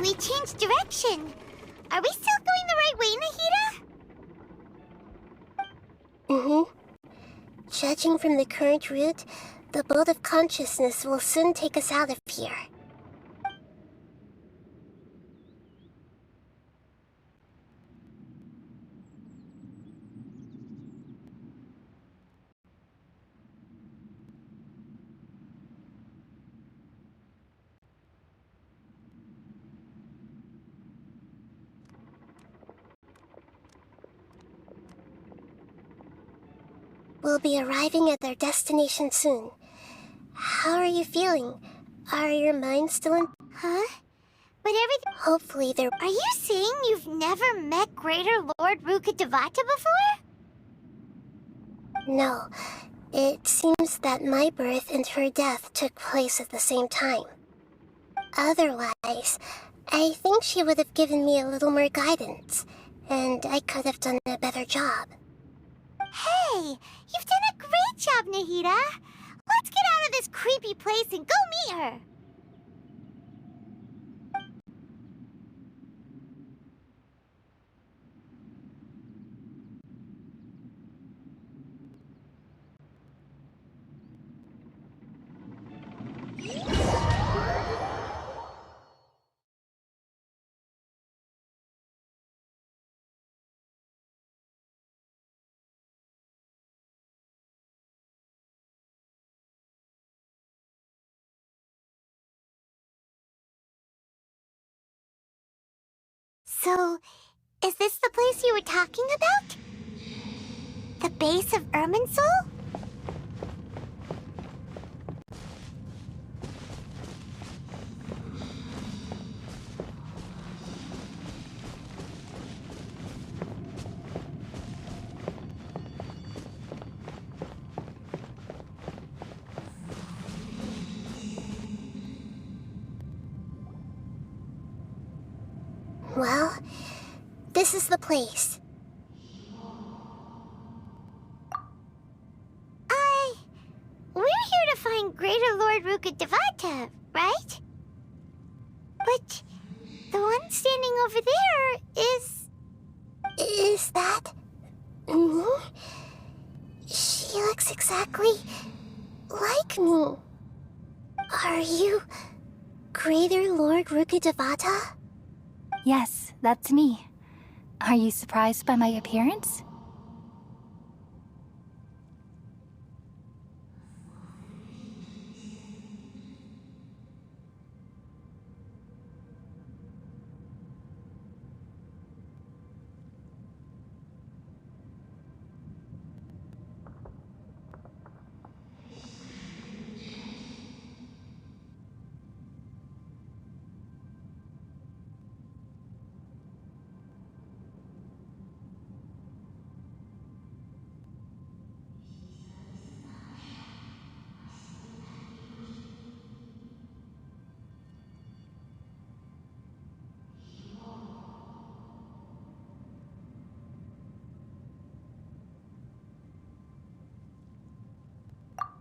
We changed direction. Are we still going the right way, Nahida? Mm-hmm. Judging from the current route, the boat of consciousness will soon take us out of here. We'll be arriving at our destination soon. How are you feeling? Are your minds still in... Huh? But everything... Hopefully they're... Are you saying you've never met Greater Lord Rukkhadevata before? No. It seems that my birth and her death took place at the same time. Otherwise, I think she would have given me a little more guidance, and I could have done a better job. Hey, you've done a great job, Nahida. Let's get out of this creepy place and go meet her. So, is this the place you were talking about? The base of Irminsul? Well, this is the place. We're here to find Greater Lord Rukkhadevata, right? But the one standing over there is... Is that... me? She looks exactly like me. Are you Greater Lord Rukkhadevata? Yes, that's me. Are you surprised by my appearance?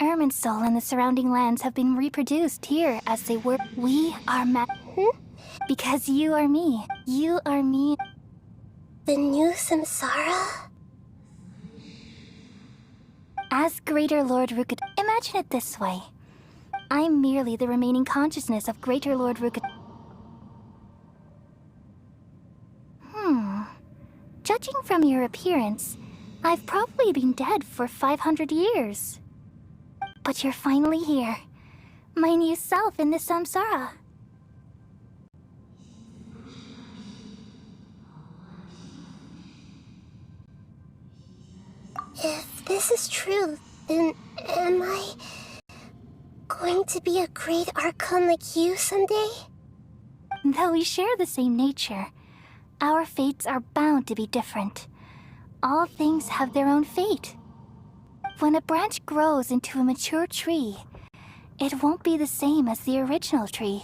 Irminsul and the surrounding lands have been reproduced here as they were. We are Because you are me. You are me. The new samsara? As Greater Lord Rukkhad... Imagine it this way. I'm merely the remaining consciousness of Greater Lord Rukkhad... Judging from your appearance, I've probably been dead for 500 years. But you're finally here. My new self in the samsara. If this is true, then am I going to be a great Archon like you someday? Though we share the same nature, our fates are bound to be different. All things have their own fate. When a branch grows into a mature tree, it won't be the same as the original tree.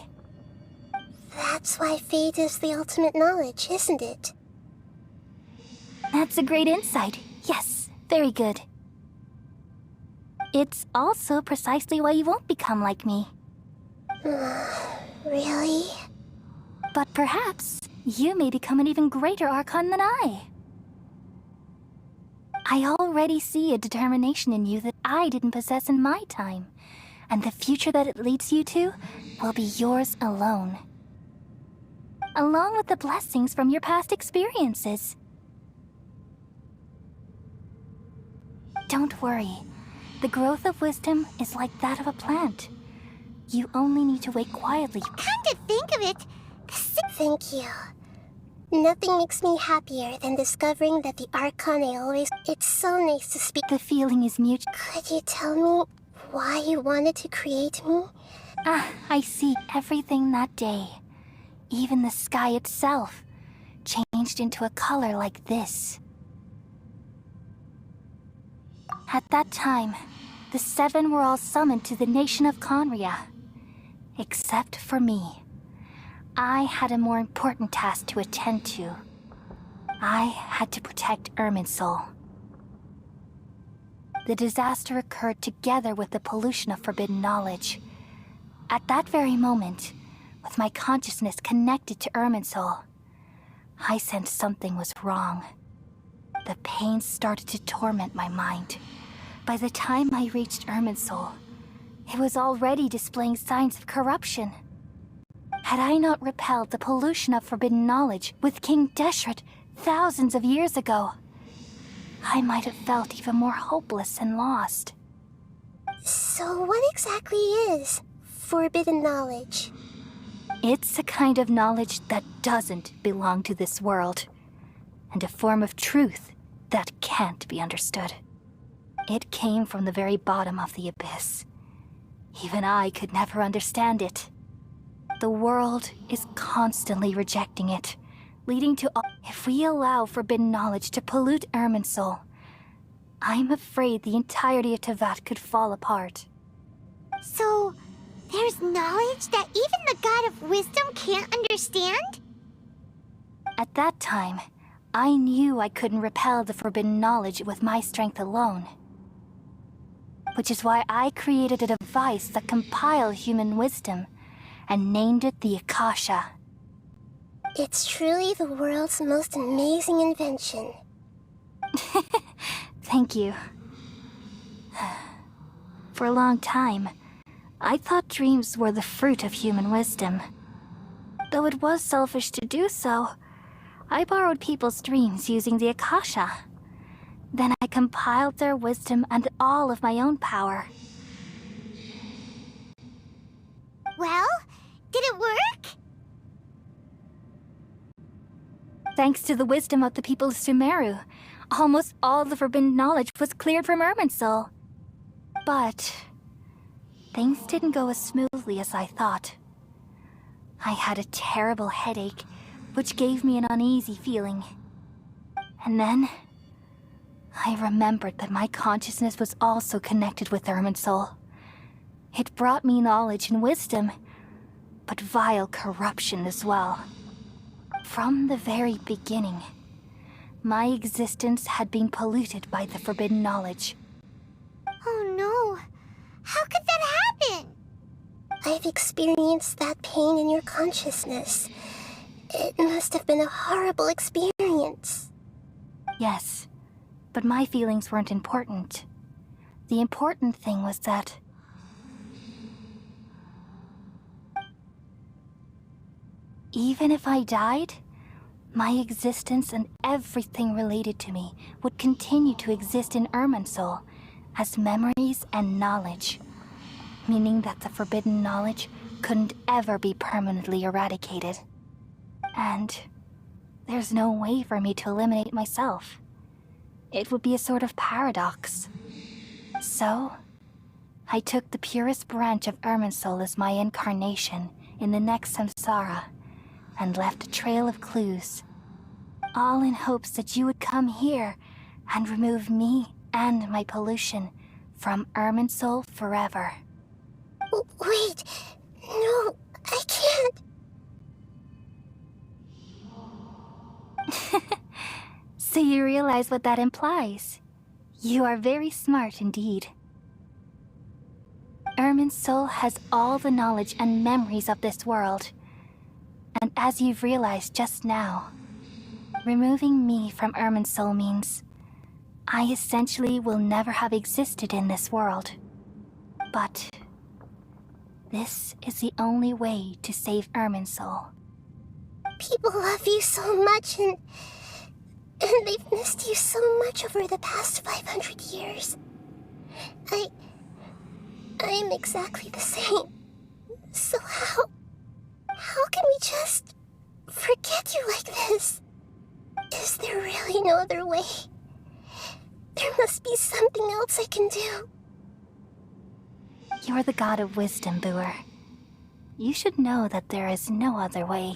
That's why fate is the ultimate knowledge, isn't it? That's a great insight. Yes, very good. It's also precisely why you won't become like me. Really? But perhaps you may become an even greater Archon than I. I already see a determination in you that I didn't possess in my time, and the future that it leads you to will be yours alone. Along with the blessings from your past experiences. Don't worry. The growth of wisdom is like that of a plant. You only need to wait quietly. Come to think of it, Thank you. Nothing makes me happier than discovering that the Archon I always... It's so nice to speak. The feeling is mutual. Could you tell me why you wanted to create me? Ah, I see. Everything that day, even the sky itself, changed into a color like this. At that time, the seven were all summoned to the nation of Conria. Except for me. I had a more important task to attend to. I had to protect Irminsul. The disaster occurred together with the pollution of forbidden knowledge. At that very moment, with my consciousness connected to Irminsul, I sensed something was wrong. The pain started to torment my mind. By the time I reached Irminsul, it was already displaying signs of corruption. Had I not repelled the pollution of forbidden knowledge with King Deshret thousands of years ago, I might have felt even more hopeless and lost. So what exactly is forbidden knowledge? It's a kind of knowledge that doesn't belong to this world, and a form of truth that can't be understood. It came from the very bottom of the abyss. Even I could never understand it. The world is constantly rejecting it, leading to... If we allow forbidden knowledge to pollute Irminsul, I'm afraid the entirety of Teyvat could fall apart. So, there's knowledge that even the God of Wisdom can't understand? At that time, I knew I couldn't repel the forbidden knowledge with my strength alone. Which is why I created a device that compiled human wisdom and named it the Akasha. It's truly the world's most amazing invention. Thank you. For a long time, I thought dreams were the fruit of human wisdom. Though it was selfish to do so, I borrowed people's dreams using the Akasha. Then I compiled their wisdom and all of my own power. Well, did it work? Thanks to the wisdom of the people of Sumeru, almost all the forbidden knowledge was cleared from Irminsul. But things didn't go as smoothly as I thought. I had a terrible headache, which gave me an uneasy feeling. And then I remembered that my consciousness was also connected with Irminsul. It brought me knowledge and wisdom, but vile corruption as well. From the very beginning, my existence had been polluted by the forbidden knowledge. Oh no. How could that happen? I've experienced that pain in your consciousness. It must have been a horrible experience. Yes, but my feelings weren't important. The important thing was that even if I died, my existence and everything related to me would continue to exist in Irminsul as memories and knowledge, meaning that the forbidden knowledge couldn't ever be permanently eradicated. And there's no way for me to eliminate myself. it would be a sort of paradox. So, I took the purest branch of Irminsul as my incarnation in the next samsara, and left a trail of clues, all in hopes that you would come here and remove me and my pollution from Irminsul forever. Wait, no, I can't. So you realize what that implies. You are very smart indeed. Irminsul has all the knowledge and memories of this world. And as you've realized just now, removing me from Irminsul means I essentially will never have existed in this world. But this is the only way to save Irminsul. People love you so much, and they've missed you so much over the past 500 years. I am exactly the same. So how can we just forget you like this? Is there really no other way? There must be something else I can do. You're the god of wisdom, Booer. You should know that there is no other way.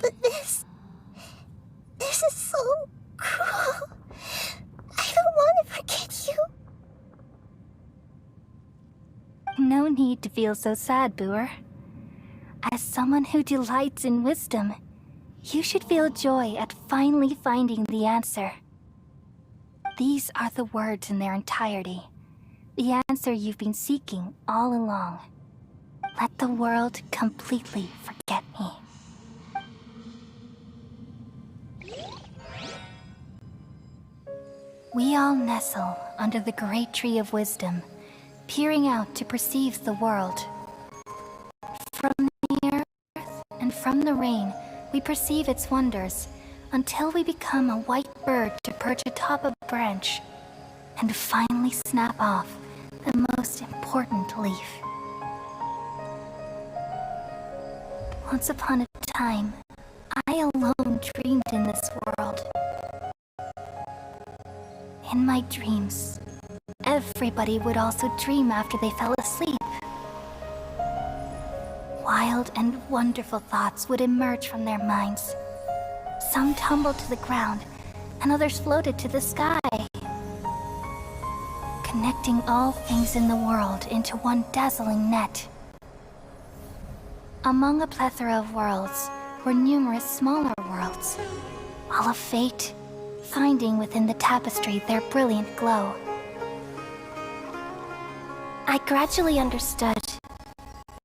But this is so cruel. I don't want to forget you. No need to feel so sad, Booer. As someone who delights in wisdom, you should feel joy at finally finding the answer. These are the words in their entirety. The answer you've been seeking all along. Let the world completely forget me. We all nestle under the great tree of wisdom, peering out to perceive the world. From the earth and from the rain, we perceive its wonders, until we become a white bird to perch atop a branch, and finally snap off the most important leaf. Once upon a time, I alone dreamed in this world. In my dreams, everybody would also dream after they fell asleep. Wild and wonderful thoughts would emerge from their minds. Some tumbled to the ground, and others floated to the sky, connecting all things in the world into one dazzling net. Among a plethora of worlds were numerous smaller worlds, all of fate, finding within the tapestry their brilliant glow. I gradually understood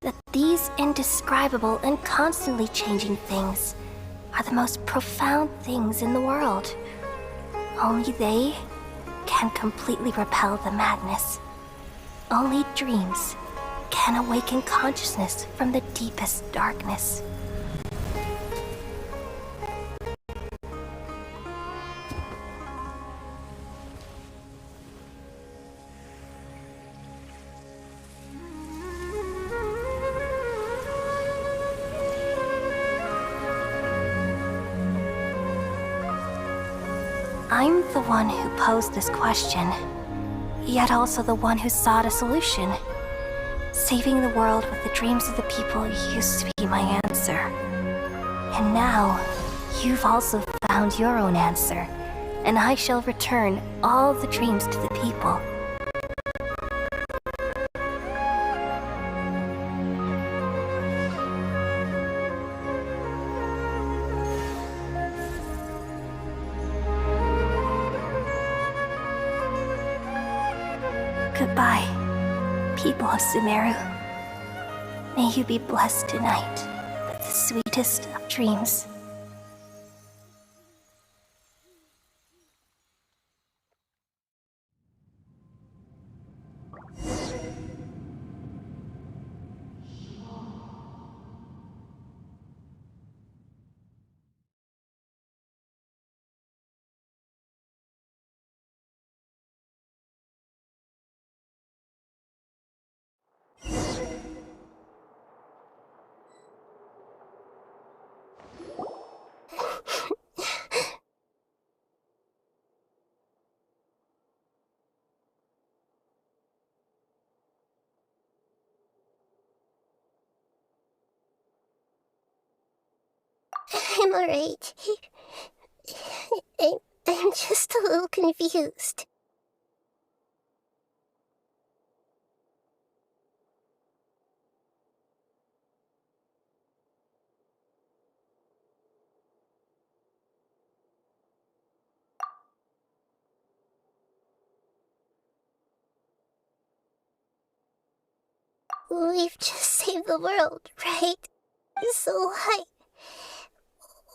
that these indescribable and constantly changing things are the most profound things in the world. Only they can completely repel the madness. Only dreams can awaken consciousness from the deepest darkness. I'm the one who posed this question, yet also the one who sought a solution. Saving the world with the dreams of the people used to be my answer. And now, you've also found your own answer, and I shall return all the dreams to the people. Goodbye, people of Sumeru. May you be blessed tonight with the sweetest of dreams. I'm alright. I'm just a little confused. We've just saved the world, right? So why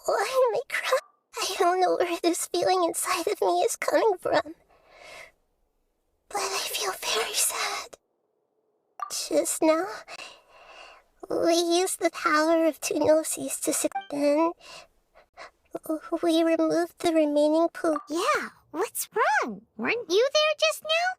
am I crying? I don't know where this feeling inside of me is coming from, but I feel very sad. Just now, we used the power of two gnosis to then we removed the remaining poop. Yeah, what's wrong? Weren't you there just now?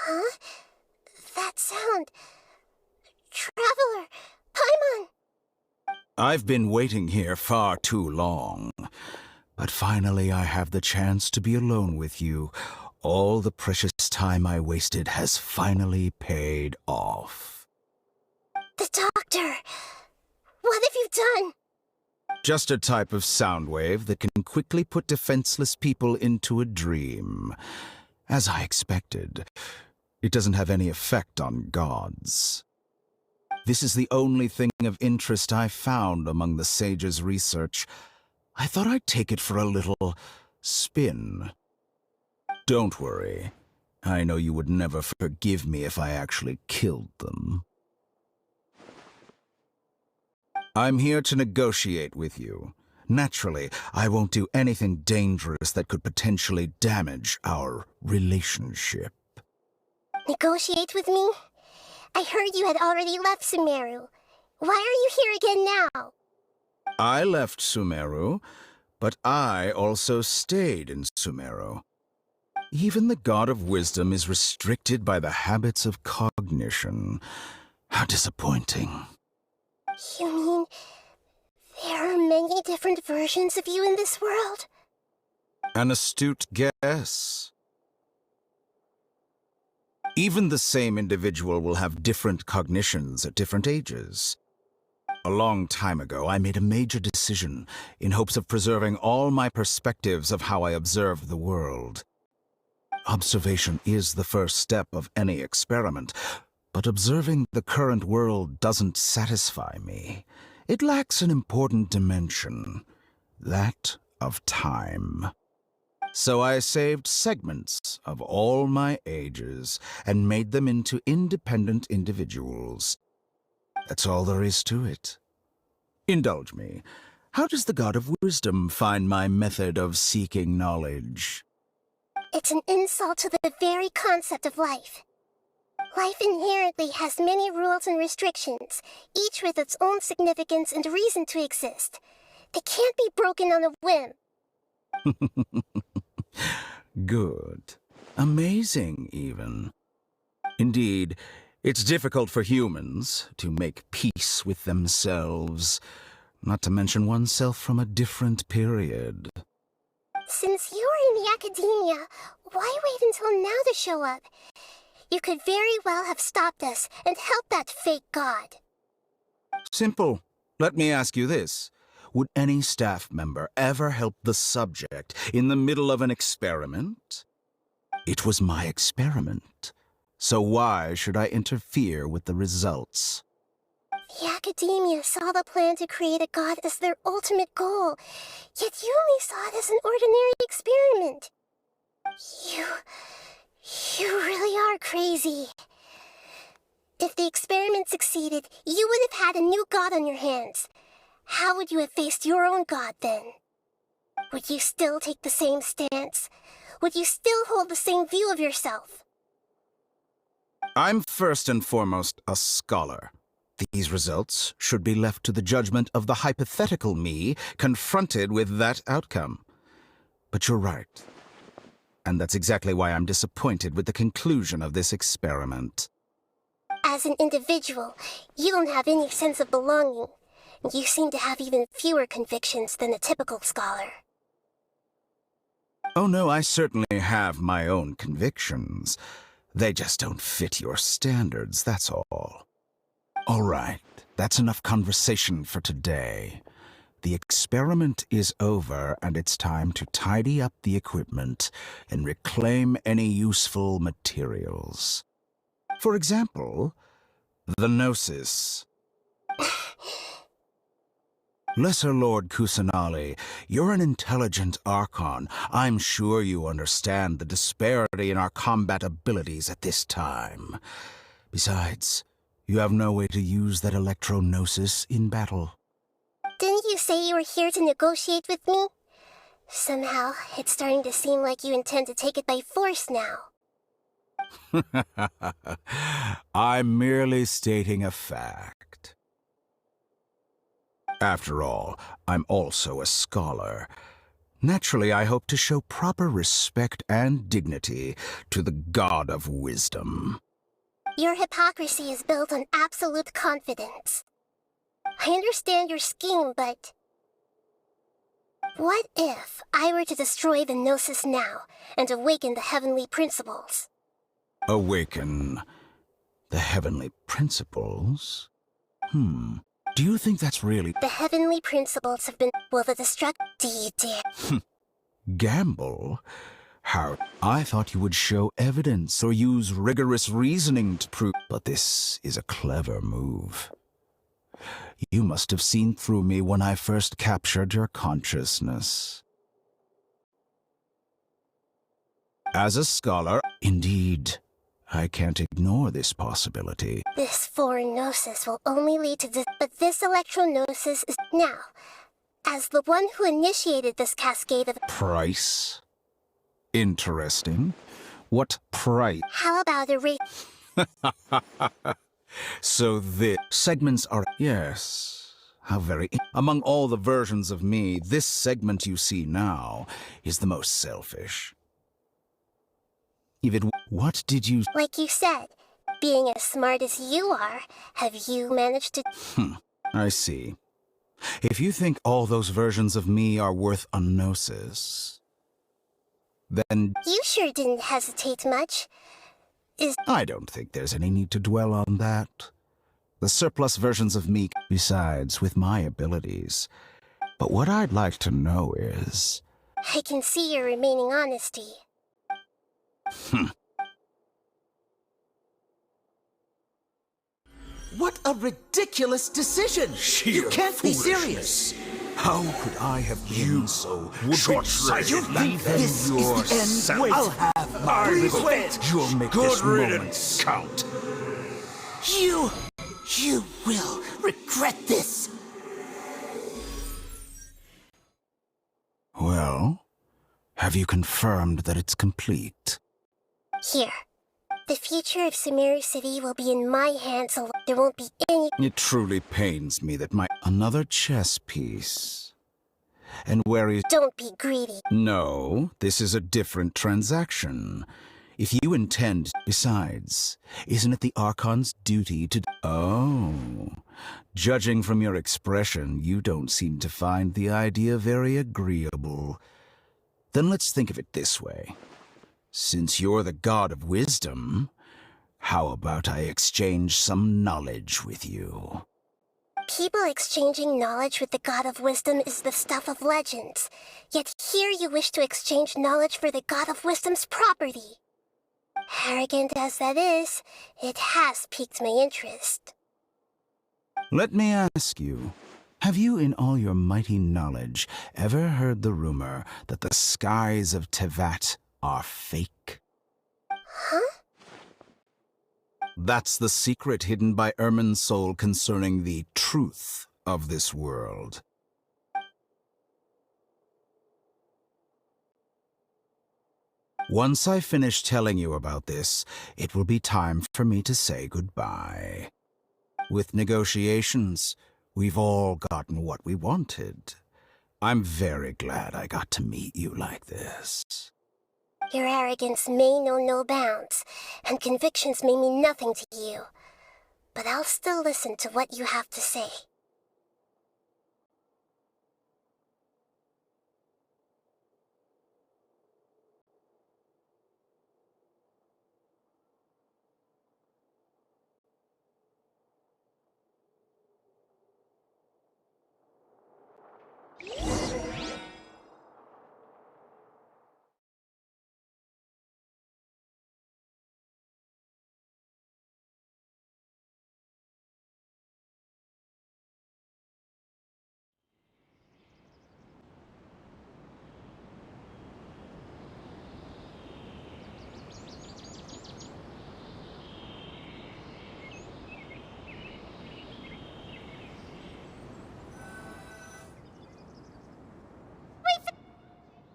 Huh? That sound. Traveler! Paimon! I've been waiting here far too long. But finally I have the chance to be alone with you. All the precious time I wasted has finally paid off. The doctor! What have you done? Just a type of sound wave that can quickly put defenseless people into a dream. As I expected, it doesn't have any effect on gods. This is the only thing of interest I found among the sage's research. I thought I'd take it for a little spin. Don't worry. I know you would never forgive me if I actually killed them. I'm here to negotiate with you. Naturally, I won't do anything dangerous that could potentially damage our relationship. Negotiate with me? I heard you had already left Sumeru. Why are you here again now? I left Sumeru, but I also stayed in Sumeru. Even the God of Wisdom is restricted by the habits of cognition. How disappointing. You mean there are many different versions of you in this world? An astute guess. Even the same individual will have different cognitions at different ages. A long time ago, I made a major decision in hopes of preserving all my perspectives of how I observe the world. Observation is the first step of any experiment, but observing the current world doesn't satisfy me. It lacks an important dimension, that of time. So I saved segments of all my ages and made them into independent individuals. That's all there is to it. Indulge me. How does the God of Wisdom find my method of seeking knowledge? It's an insult to the very concept of life. Life inherently has many rules and restrictions, each with its own significance and reason to exist. They can't be broken on a whim. Good. Amazing, even. Indeed, it's difficult for humans to make peace with themselves, not to mention oneself from a different period. Since you were in the academia, why wait until now to show up? You could very well have stopped us and helped that fake god. Simple. Let me ask you this. Would any staff member ever help the subject in the middle of an experiment? It was my experiment. So why should I interfere with the results? The academia saw the plan to create a god as their ultimate goal, yet you only saw it as an ordinary experiment. You really are crazy. If the experiment succeeded, you would have had a new god on your hands. How would you have faced your own god then? would you still take the same stance? Would you still hold the same view of yourself? I'm first and foremost a scholar. These results should be left to the judgment of the hypothetical me confronted with that outcome. But you're right. And that's exactly why I'm disappointed with the conclusion of this experiment. As an individual, you don't have any sense of belonging. You seem to have even fewer convictions than a typical scholar. Oh no, I certainly have my own convictions. They just don't fit your standards, that's all. All right, that's enough conversation for today. The experiment is over, and it's time to tidy up the equipment and reclaim any useful materials. For example, the Gnosis. Lesser Lord Kusanali, you're an intelligent Archon. I'm sure you understand the disparity in our combat abilities at this time. Besides, you have no way to use that Electro-Gnosis in battle. Didn't you say you were here to negotiate with me? Somehow, it's starting to seem like you intend to take it by force now. I'm merely stating a fact. After all, I'm also a scholar. Naturally, I hope to show proper respect and dignity to the God of Wisdom. Your hypocrisy is built on absolute confidence. I understand your scheme, but... what if I were to destroy the Gnosis now and awaken the heavenly principles? Awaken the heavenly principles? Do you think that's really... The heavenly principles have been... will the destruct... Do you dare? Gamble? How? I thought you would show evidence or use rigorous reasoning to prove... But this is a clever move. You must have seen through me when I first captured your consciousness. As a scholar, indeed, I can't ignore this possibility. This foreign Gnosis will only lead to this... But this Electro-Gnosis is... Now, as the one who initiated this cascade of... Price? Interesting. What price? How about a rate... So the segments are... Yes. How very... Among all the versions of me, this segment you see now is the most selfish. Even... What did you... Like you said, being as smart as you are, have you managed to... I see. If you think all those versions of me are worth a Gnosis, then... You sure didn't hesitate much. I don't think there's any need to dwell on that. The surplus versions of me, besides, with my abilities. But what I'd like to know is... I can see your remaining honesty. What a ridiculous decision! You can't be serious! How could I have been so short-sighted? You think this is the end? Wait. I'll have my revenge! You'll make this moment count. You will regret this! Well, have you confirmed that it's complete? Here. The future of Sumeru City will be in my hands, so there won't be any... It truly pains me that Another chess piece. And where is... Don't be greedy. No, this is a different transaction. If you intend... Besides, isn't it the Archon's duty to... Oh. Judging from your expression, you don't seem to find the idea very agreeable. Then let's think of it this way. Since you're the God of Wisdom, how about I exchange some knowledge with you? People exchanging knowledge with the God of Wisdom is the stuff of legends. Yet here you wish to exchange knowledge for the God of Wisdom's property. Arrogant as that is, it has piqued my interest. Let me ask you, have you in all your mighty knowledge ever heard the rumor that the skies of Tevat are fake? Huh? That's the secret hidden by Irminsul concerning the truth of this world. Once I finish telling you about this, it will be time for me to say goodbye. With negotiations, we've all gotten what we wanted. I'm very glad I got to meet you like this. Your arrogance may know no bounds, and convictions may mean nothing to you. But I'll still listen to what you have to say.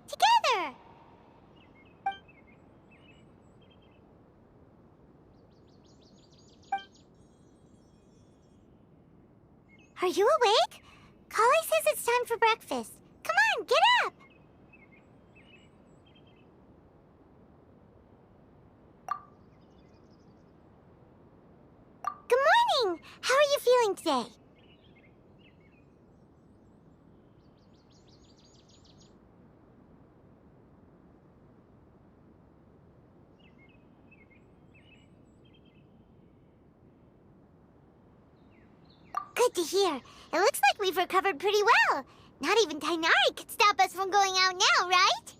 Together! Are you awake? Kali says it's time for breakfast. Come on, get up! Good morning! How are you feeling today? Good to hear. It looks like we've recovered pretty well. Not even Tainari could stop us from going out now, right?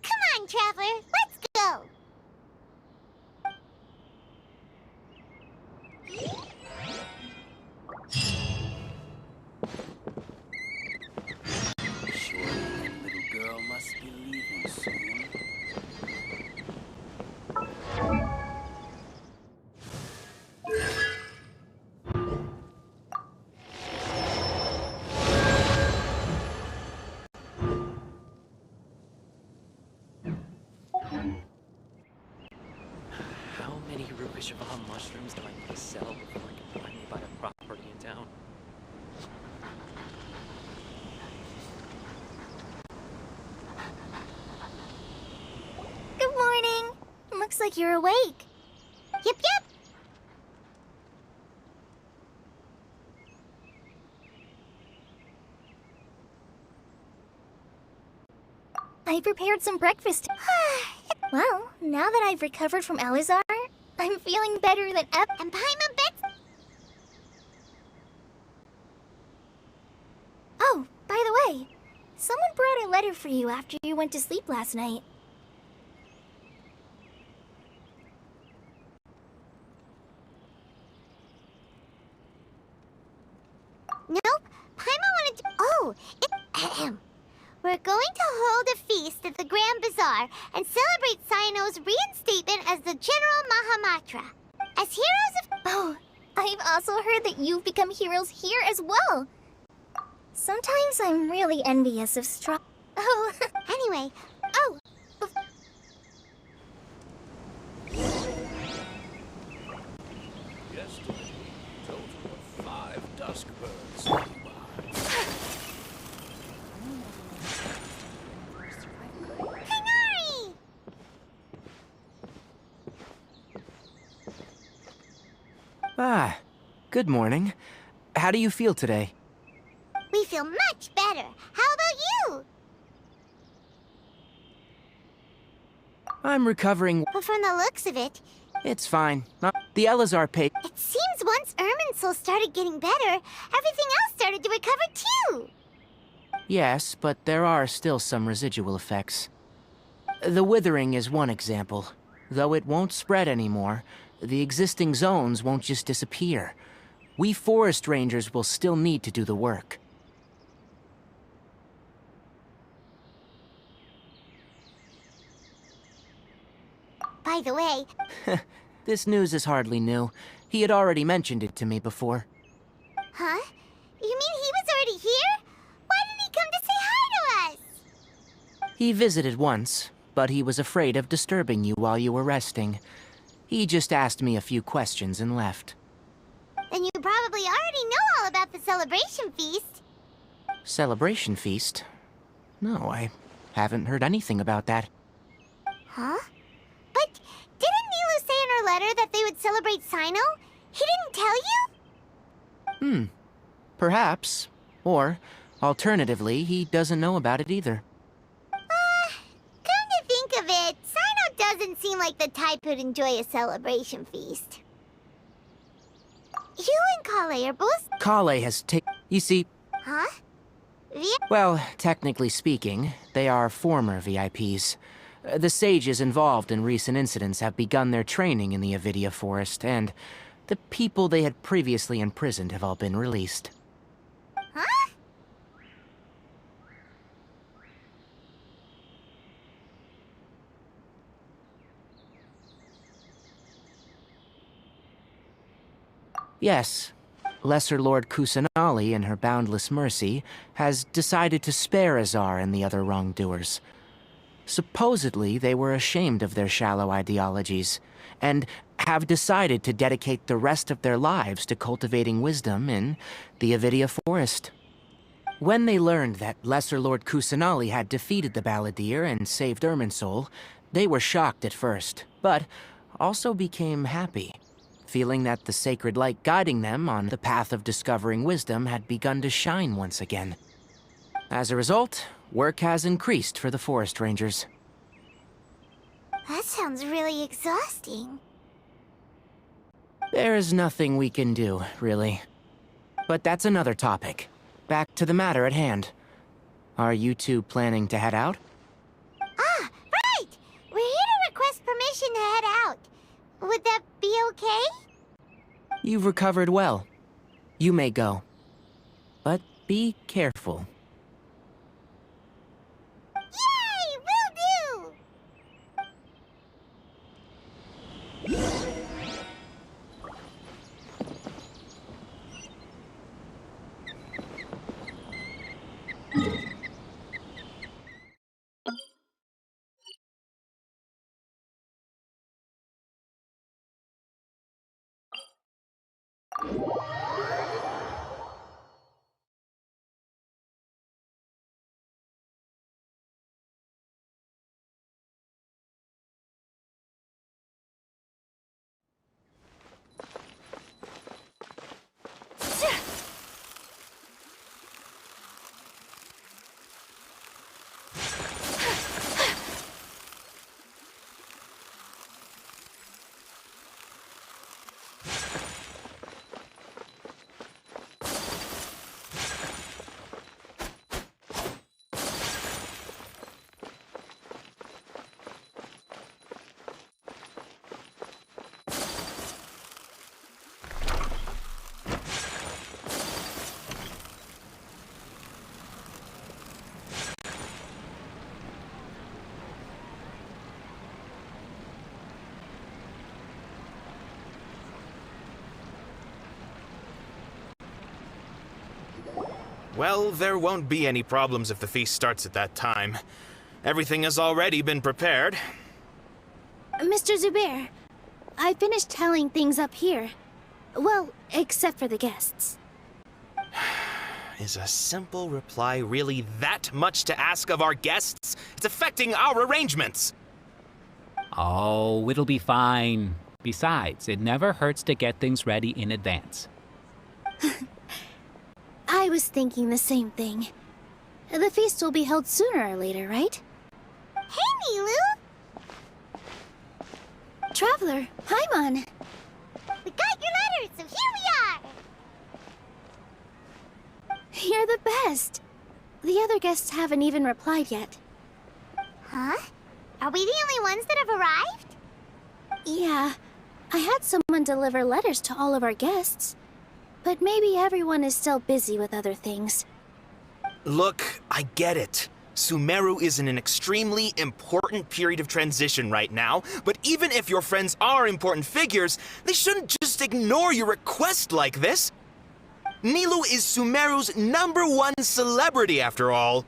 Come on, Traveler, let's go! Surely that little girl must be leaving soon. How many Rukashavan mushrooms do I need to sell before I can finally buy a property in town? Good morning. Looks like you're awake. Yep, yep! I prepared some breakfast. Well, now that I've recovered from Elazar, I'm feeling better than ever. And Paimon bets... Oh, by the way, someone brought a letter for you after you went to sleep last night. Nope, Paimon wanted to... Oh, it... We're going to hold a feast at the Grand Bazaar and celebrate Sayano's reinstatement as the General Mahamatra. As heroes of... Oh, I've also heard that you've become heroes here as well. Sometimes I'm really envious of strong... Oh, Anyway, Yesterday, total of 5 dusk birds flew by. Tainari! Ah, good morning. How do you feel today? We feel much better. How about you? I'm recovering. But from the looks of it, It's fine. The Elazar page. it seems once Irminsul started getting better, everything else started to recover too. Yes, but there are still some residual effects. The withering is one example. Though it won't spread anymore, the existing zones won't just disappear. We forest rangers will still need to do the work. By the way, This news is hardly new. He had already mentioned it to me before. huh? You mean he was already here? Why didn't he come to say hi to us? He visited once, but he was afraid of disturbing you while you were resting. He just asked me a few questions and left. Then you probably already know all about the celebration feast. Celebration feast? No, I haven't heard anything about that. Huh? But didn't Nilu say in her letter that they would celebrate Sino? He didn't tell you? Perhaps. Or, alternatively, he doesn't know about it either. Come to think of it, Sino doesn't seem like the type who'd enjoy a celebration feast. You and Kale are both... Kale has taken... You see, Huh? well, technically speaking, they are former VIPs. The sages involved in recent incidents have begun their training in the Avidia Forest, and the people they had previously imprisoned have all been released. Huh? Yes, Lesser Lord Kusanali, in her boundless mercy, has decided to spare Azar and the other wrongdoers. Supposedly, they were ashamed of their shallow ideologies, and have decided to dedicate the rest of their lives to cultivating wisdom in the Avidia Forest. When they learned that Lesser Lord Kusanali had defeated the Balladeer and saved Irminsul, they were shocked at first, but also became happy, feeling that the sacred light guiding them on the path of discovering wisdom had begun to shine once again. As a result, work has increased for the forest rangers. That sounds really exhausting. There's nothing we can do, really. But that's another topic. Back to the matter at hand. Are you two planning to head out? Ah, right! We're here to request permission to head out. Would that be okay? You've recovered well. You may go. But be careful. Yay! Will do! Well, there won't be any problems if the feast starts at that time. Everything has already been prepared. Mr. Zubair, I finished telling things up here. Well, except for the guests. Is a simple reply really that much to ask of our guests? It's affecting our arrangements! Oh, it'll be fine. Besides, it never hurts to get things ready in advance. I was thinking the same thing. The feast will be held sooner or later, right? Hey, Nilu! Traveler, Paimon. We got your letter, so here we are! You're the best. The other guests haven't even replied yet. Huh? Are we the only ones that have arrived? Yeah, I had someone deliver letters to all of our guests. But maybe everyone is still busy with other things. Look, I get it. Sumeru is in an extremely important period of transition right now, but even if your friends are important figures, they shouldn't just ignore your request like this. Nilou is Sumeru's #1 celebrity, after all.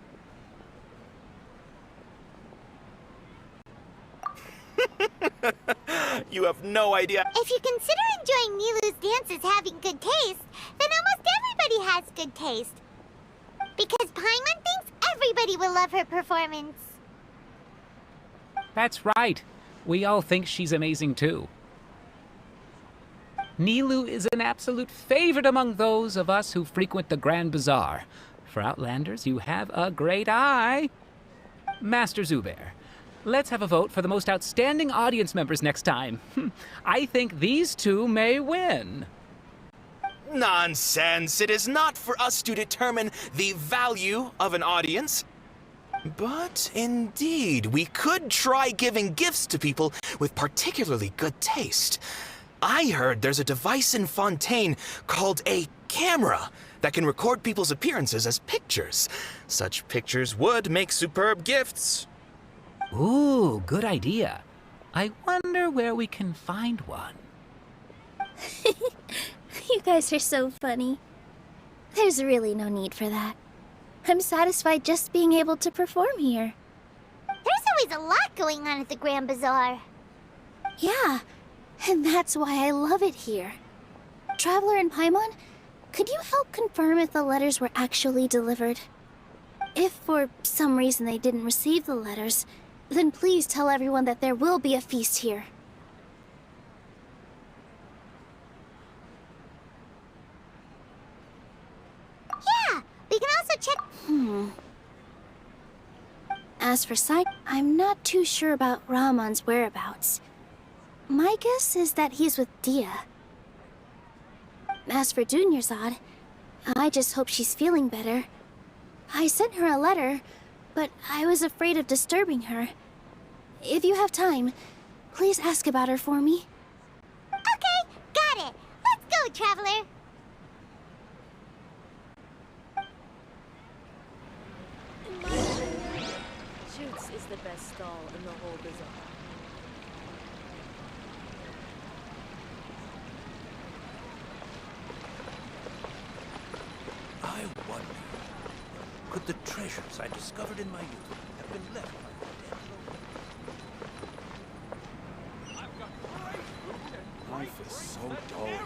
You have no idea. If you consider enjoying Nilou's dances having good taste, then almost everybody has good taste. Because Paimon thinks everybody will love her performance. That's right. We all think she's amazing too. Nilou is an absolute favorite among those of us who frequent the Grand Bazaar. For Outlanders, you have a great eye. Master Zubair, let's have a vote for the most outstanding audience members next time. I think these two may win. Nonsense! It is not for us to determine the value of an audience. But indeed, we could try giving gifts to people with particularly good taste. I heard there's a device in Fontaine called a camera that can record people's appearances as pictures. Such pictures would make superb gifts. Ooh, good idea. I wonder where we can find one. You guys are so funny. There's really no need for that. I'm satisfied just being able to perform here. There's always a lot going on at the Grand Bazaar. Yeah, and that's why I love it here. Traveler and Paimon, could you help confirm if the letters were actually delivered? If for some reason they didn't receive the letters, then please tell everyone that there will be a feast here. Yeah, we can also check... As for Sai, I'm not too sure about Ramon's whereabouts. My guess is that he's with Dia. As for Dunyarzad, I just hope she's feeling better. I sent her a letter, but I was afraid of disturbing her. If you have time, please ask about her for me. Okay, got it. Let's go, Traveler. Shoots is the best stall in the whole bazaar. I wonder, could the treasures I discovered in my youth have been left by the dead lord? Life is so dull here.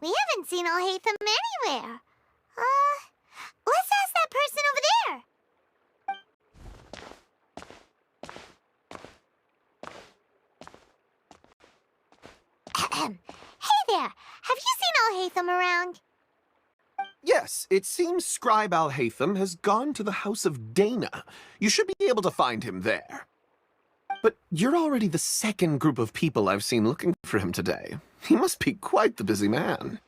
We haven't seen Alhaitham anywhere. Let's ask that person over there. Hey there, have you seen Alhaitham around? Yes, it seems Scribe Alhaitham has gone to the House of Dana. You should be able to find him there. But you're already the second group of people I've seen looking for him today. He must be quite the busy man.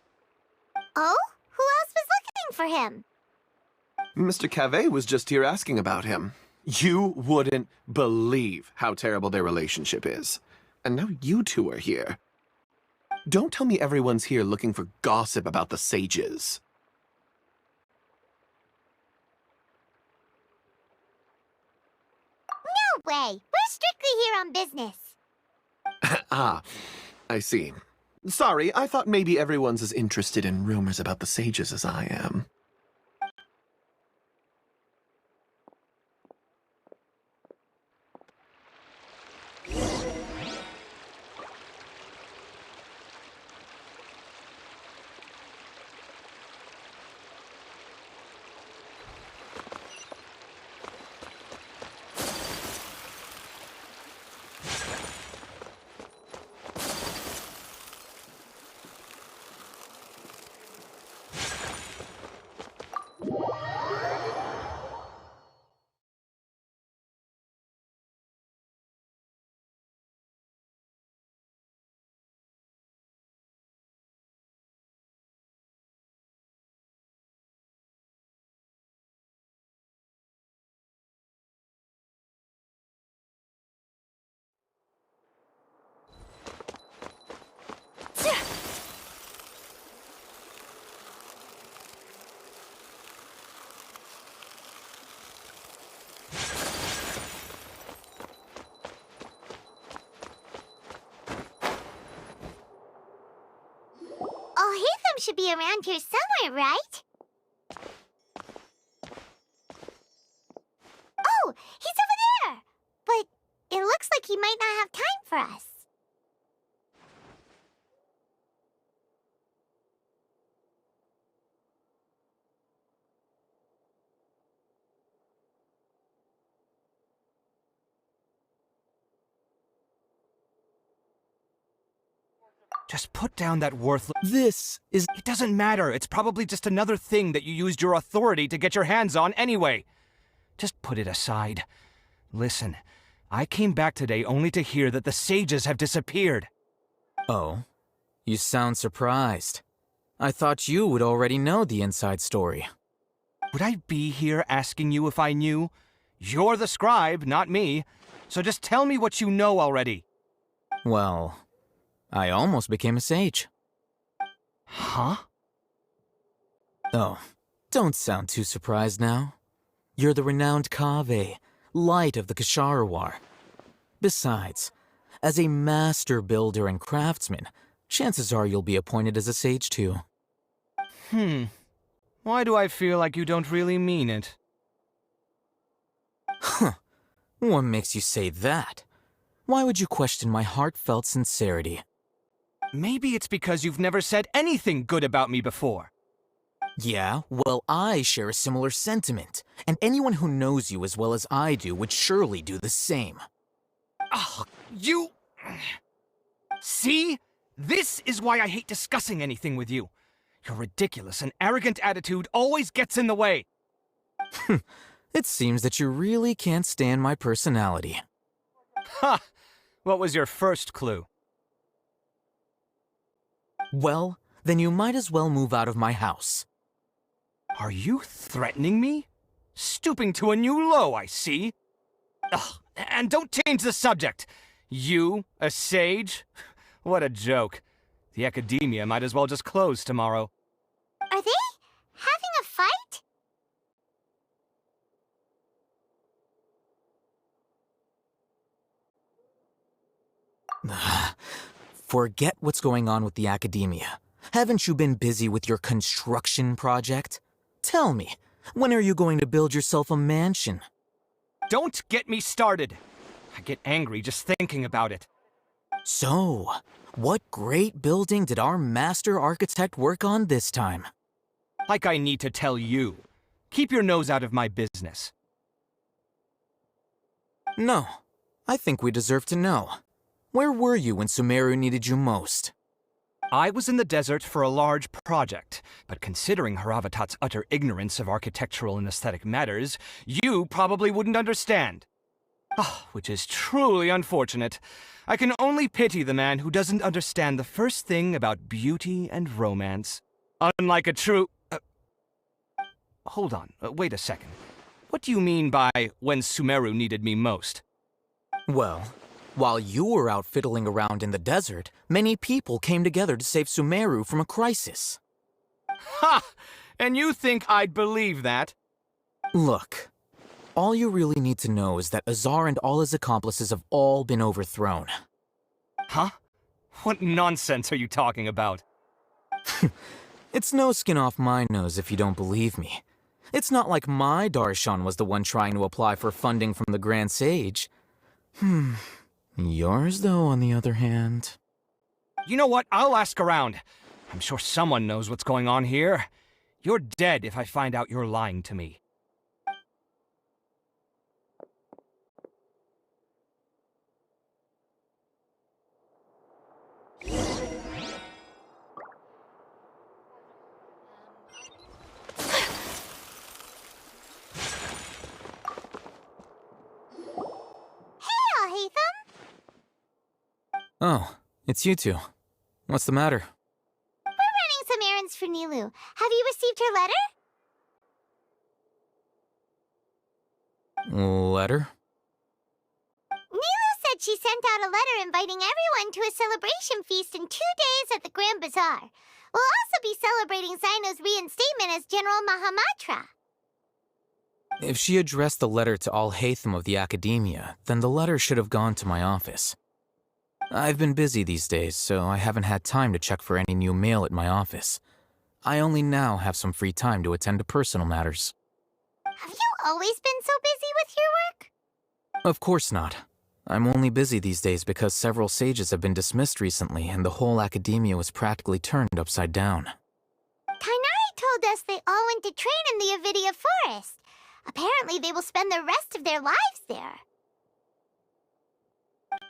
Oh? Who else was looking for him? Mr. Cavey was just here asking about him. You wouldn't believe how terrible their relationship is. And now you two are here. Don't tell me everyone's here looking for gossip about the sages. way. We're strictly here on business. Ah, I see. Sorry, I thought maybe everyone's as interested in rumors about the sages as I am. Oh, Hatham should be around here somewhere, right? Oh, he's over there! But it looks like he might not have time for us. Just put down that worthless... It doesn't matter. It's probably just another thing that you used your authority to get your hands on anyway. Just put it aside. Listen, I came back today only to hear that the sages have disappeared. Oh, you sound surprised. I thought you would already know the inside story. Would I be here asking you if I knew? You're the scribe, not me. So just tell me what you know already. Well, I almost became a sage. Huh? Oh, don't sound too surprised now. You're the renowned Kaveh, light of the Ksharawar. Besides, as a master builder and craftsman, chances are you'll be appointed as a sage too. Why do I feel like you don't really mean it? Huh. What makes you say that? Why would you question my heartfelt sincerity? Maybe it's because you've never said anything good about me before. Yeah, well, I share a similar sentiment, and anyone who knows you as well as I do would surely do the same. Ugh, you... See? This is why I hate discussing anything with you. Your ridiculous and arrogant attitude always gets in the way. It seems that you really can't stand my personality. Ha! What was your first clue? Well, then you might as well move out of my house. Are you threatening me? Stooping to a new low, I see. Ugh, and don't change the subject. You, a sage? What a joke. The academia might as well just close tomorrow. Are they having a fight? Forget what's going on with the academia. Haven't you been busy with your construction project? Tell me, when are you going to build yourself a mansion? Don't get me started. I get angry just thinking about it. So, what great building did our master architect work on this time? Like I need to tell you. Keep your nose out of my business. No, I think we deserve to know. Where were you when Sumeru needed you most? I was in the desert for a large project, but considering Haravatat's utter ignorance of architectural and aesthetic matters, you probably wouldn't understand. Which is truly unfortunate. I can only pity the man who doesn't understand the first thing about beauty and romance. Unlike a true... Hold on, wait a second. What do you mean by when Sumeru needed me most? Well, while you were out fiddling around in the desert, many people came together to save Sumeru from a crisis. Ha! And you think I'd believe that? Look, All you really need to know is that Azar and all his accomplices have all been overthrown. Huh? What nonsense are you talking about? It's no skin off my nose if you don't believe me. It's not like my Darshan was the one trying to apply for funding from the Grand Sage. Yours, though, on the other hand... You know what? I'll ask around. I'm sure someone knows what's going on here. You're dead if I find out you're lying to me. Oh, it's you two. What's the matter? We're running some errands for Nilu. Have you received her letter? Letter? Nilu said she sent out a letter inviting everyone to a celebration feast in 2 days at the Grand Bazaar. We'll also be celebrating Zino's reinstatement as General Mahamatra. If she addressed the letter to all Hatham of the Academia, then the letter should have gone to my office. I've been busy these days, so I haven't had time to check for any new mail at my office. I only now have some free time to attend to personal matters. Have you always been so busy with your work? Of course not. I'm only busy these days because several sages have been dismissed recently and the whole academia was practically turned upside down. Kainari told us they all went to train in the Avidia Forest. Apparently they will spend the rest of their lives there.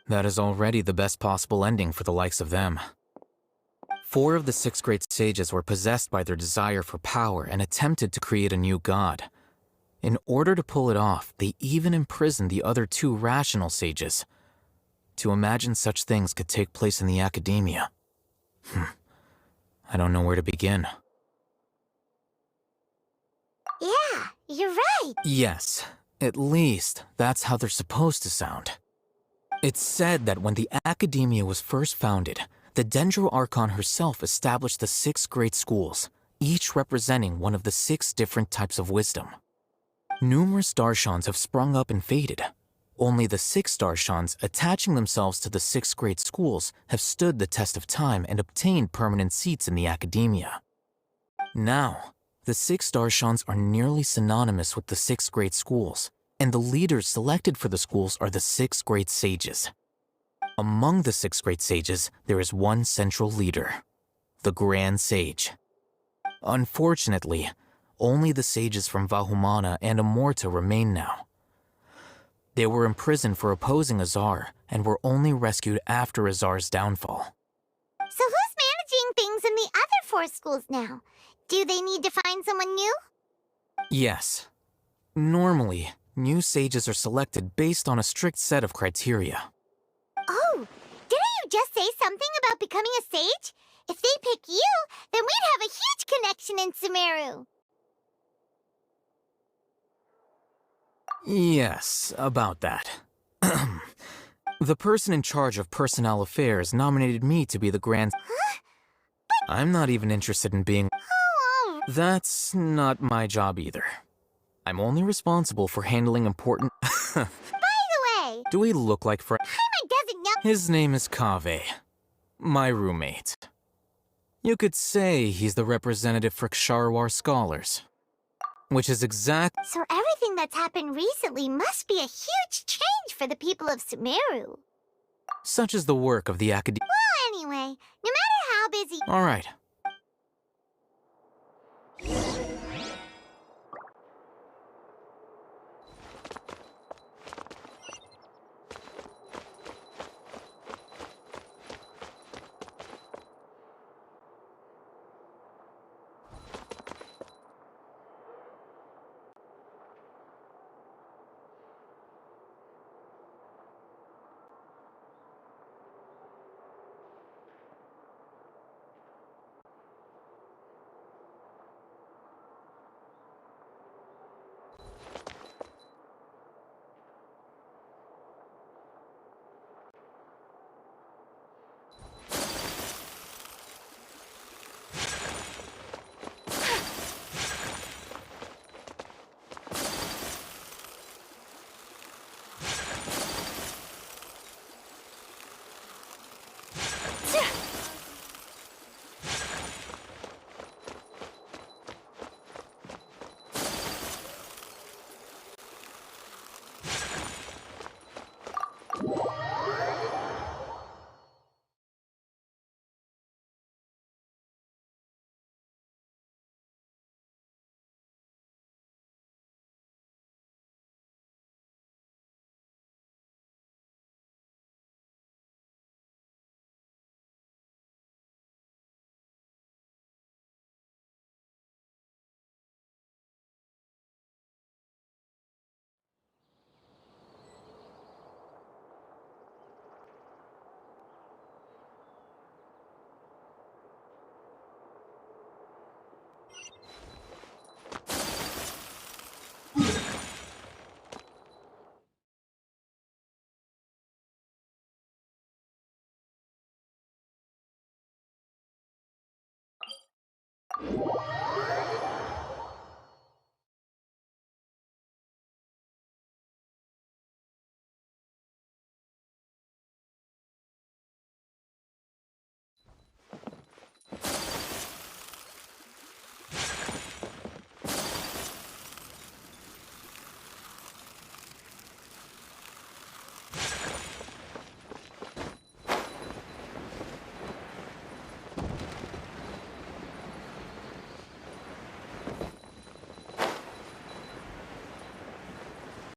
That is already the best possible ending for the likes of them. 4 of the 6 great sages were possessed by their desire for power and attempted to create a new god. In order to pull it off, they even imprisoned the other 2 rational sages. To imagine such things could take place in the academia. I don't know where to begin. Yeah, you're right. Yes, at least that's how they're supposed to sound. It's said that when the Academia was first founded, the Dendro Archon herself established the 6 great schools, each representing one of the 6 different types of wisdom. Numerous Darshans have sprung up and faded. Only the 6 Darshans attaching themselves to the 6 great schools have stood the test of time and obtained permanent seats in the Academia. Now, the 6 Darshans are nearly synonymous with the 6 great schools, and the leaders selected for the schools are the 6 great sages. Among the 6 great sages, there is one central leader, the Grand Sage. Unfortunately, only the sages from Vahumana and Amorta remain now. They were imprisoned for opposing Azar, and were only rescued after Azar's downfall. So who's managing things in the other 4 schools now? Do they need to find someone new? Yes. Normally, new sages are selected based on a strict set of criteria. Oh, didn't you just say something about becoming a sage? If they pick you, then we'd have a huge connection in Sumeru. Yes, about that. The person in charge of personnel affairs nominated me to be the Grand... Huh? I'm not even interested in being... Oh, That's not my job either. I'm only responsible for handling important... by the way, Do we look like friends? Paimon doesn't know... His name is Kaveh, my roommate. You could say he's the representative for Ksharwar scholars. Which is exact... So everything that's happened recently must be a huge change for the people of Sumeru. Such is the work of the academy. Well, anyway, no matter how busy... All right.